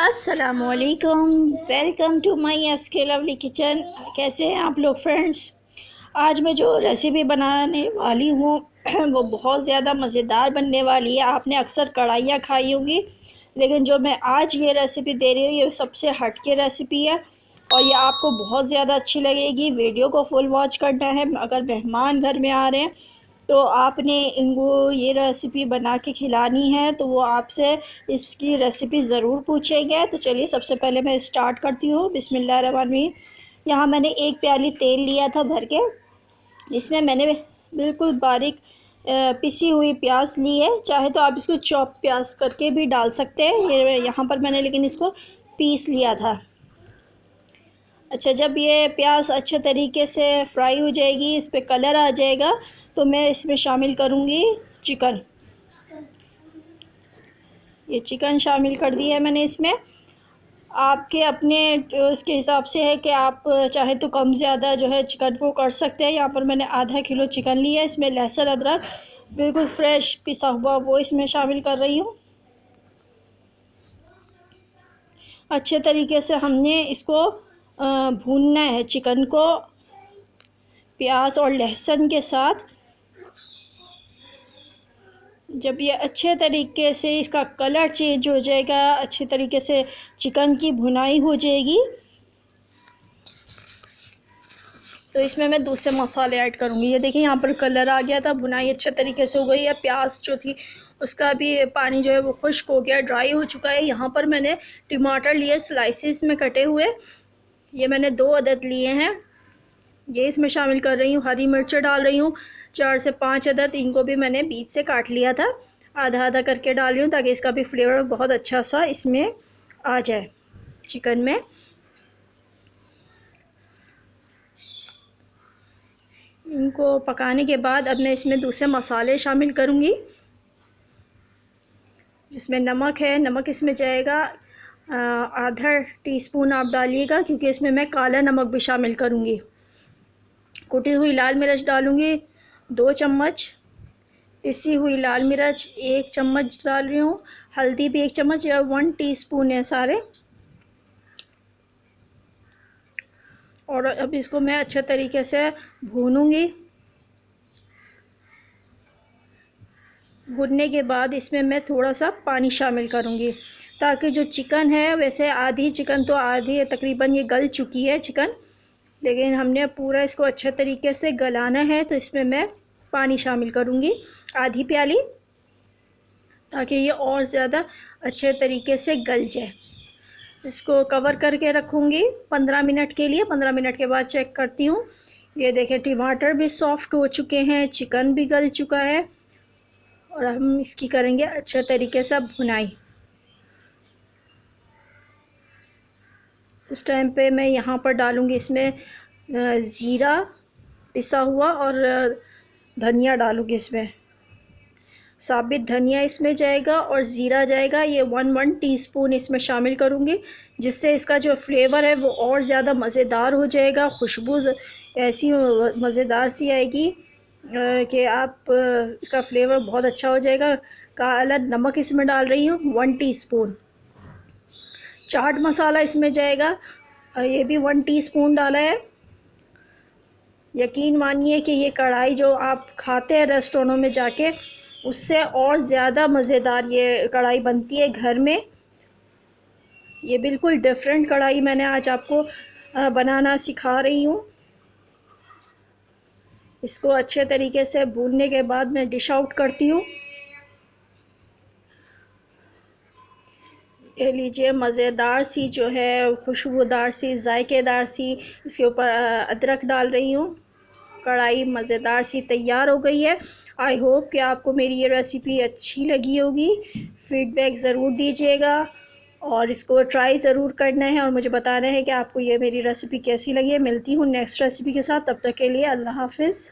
अस्सलामुअलैकुम, welcome to my SK lovely kitchen. कैसे हैं आप लोग फ्रेंड्स? आज मैं जो रेसिपी बनाने वाली हूँ वो बहुत ज़्यादा मज़ेदार बनने वाली है। आपने अक्सर कढ़ाइयाँ खाई होंगी, लेकिन जो मैं आज ये रेसिपी दे रही हूँ ये सबसे हटके रेसिपी है और ये आपको बहुत ज़्यादा अच्छी लगेगी। वीडियो को फुल वॉच करना है। अगर मेहमान घर में आ रहे हैं तो आपने इनको ये रेसिपी बना के खिलानी है तो वो आपसे इसकी रेसिपी ज़रूर पूछेंगे। तो चलिए सबसे पहले मैं स्टार्ट करती हूँ। बिस्मिल्लाहिर्रहमानिर्रहीम। यहाँ मैंने 1 प्याली तेल लिया था भर के। इसमें मैंने बिल्कुल बारीक पिसी हुई प्याज ली है। चाहे तो आप इसको चॉप प्याज करके भी डाल सकते हैं। ये यहाँ पर मैंने लेकिन इसको पीस लिया था। अच्छा, जब ये प्याज अच्छे तरीके से फ्राई हो जाएगी, इस पर कलर आ जाएगा, तो मैं इसमें शामिल करूँगी चिकन। ये चिकन शामिल कर दिया है मैंने इसमें। आपके अपने उसके हिसाब से है कि आप चाहे तो कम ज़्यादा जो है चिकन को कर सकते हैं। यहाँ पर मैंने आधा किलो चिकन लिया है। इसमें लहसुन अदरक बिल्कुल फ्रेश पिसा हुआ वो इसमें शामिल कर रही हूँ। अच्छे तरीके से हमने इसको भूनना है चिकन को प्याज और लहसुन के साथ। जब ये अच्छे तरीके से इसका कलर चेंज हो जाएगा, अच्छे तरीके से चिकन की भुनाई हो जाएगी, तो इसमें मैं दूसरे मसाले ऐड करूँगी। ये देखिए यहाँ पर कलर आ गया था, भुनाई अच्छे तरीके से हो गई है। प्याज जो थी उसका भी पानी जो है वो खुश्क हो गया, ड्राई हो चुका है। यहाँ पर मैंने टमाटर लिए स्लाइसिस में कटे हुए, ये मैंने 2 अदद लिए हैं, ये इसमें शामिल कर रही हूँ। हरी मिर्च डाल रही हूँ 4 से 5 अदद, इनको भी मैंने बीच से काट लिया था। आधा आधा करके डाल रही हूँ ताकि इसका भी फ्लेवर बहुत अच्छा सा इसमें आ जाए चिकन में। इनको पकाने के बाद अब मैं इसमें दूसरे मसाले शामिल करूँगी, जिसमें नमक है। नमक इसमें जाएगा आधा टीस्पून आप डालिएगा, क्योंकि इसमें मैं काला नमक भी शामिल करूँगी। कुटी हुई लाल मिर्च डालूँगी 2 चम्मच, पिसी हुई लाल मिर्च 1 चम्मच डाल रही हूँ, हल्दी भी 1 चम्मच या 1 टीस्पून है सारे। और अब इसको मैं अच्छे तरीके से भूनूंगी। भूनने के बाद इसमें मैं थोड़ा सा पानी शामिल करूंगी, ताकि जो चिकन है, वैसे आधी चिकन तो आधी तकरीबन ये गल चुकी है चिकन, लेकिन हमने पूरा इसको अच्छे तरीके से गलाना है, तो इसमें मैं पानी शामिल करूंगी आधी प्याली, ताकि ये और ज़्यादा अच्छे तरीके से गल जाए। इसको कवर करके रखूँगी 15 मिनट के लिए। 15 मिनट के बाद चेक करती हूँ। ये देखें टमाटर भी सॉफ़्ट हो चुके हैं, चिकन भी गल चुका है, और हम इसकी करेंगे अच्छे तरीके से भुनाई। इस टाइम पे मैं यहाँ पर डालूँगी इसमें ज़ीरा पिसा हुआ और धनिया डालूँगी इसमें। साबित धनिया इसमें जाएगा और ज़ीरा जाएगा, ये 1 टीस्पून इसमें शामिल करूँगी, जिससे इसका जो फ्लेवर है वो और ज़्यादा मज़ेदार हो जाएगा। खुशबू ऐसी मज़ेदार सी आएगी कि आप इसका फ्लेवर बहुत अच्छा हो जाएगा। काला नमक इसमें डाल रही हूँ 1 टीस्पून। चाट मसाला इसमें जाएगा, ये भी 1 टीस्पून डाला है। यकीन मानिए कि ये कढ़ाई जो आप खाते हैं रेस्टोरेंटों में जाके, उससे और ज़्यादा मज़ेदार ये कढ़ाई बनती है घर में। ये बिल्कुल डिफरेंट कढ़ाई मैंने आज आपको बनाना सिखा रही हूँ। इसको अच्छे तरीके से भूनने के बाद मैं डिश आउट करती हूँ। ये लीजिए मज़ेदार सी जो है, खुशबूदार सी, जायकेदार सी, इसके ऊपर अदरक डाल रही हूँ। कढ़ाई मज़ेदार सी तैयार हो गई है। आई होप कि आपको मेरी ये रेसिपी अच्छी लगी होगी। फ़ीडबैक ज़रूर दीजिएगा और इसको ट्राई ज़रूर करना है और मुझे बताना है कि आपको ये मेरी रेसिपी कैसी लगी है। मिलती हूँ नेक्स्ट रेसिपी के साथ, तब तक के लिए अल्लाह हाफ़िज़।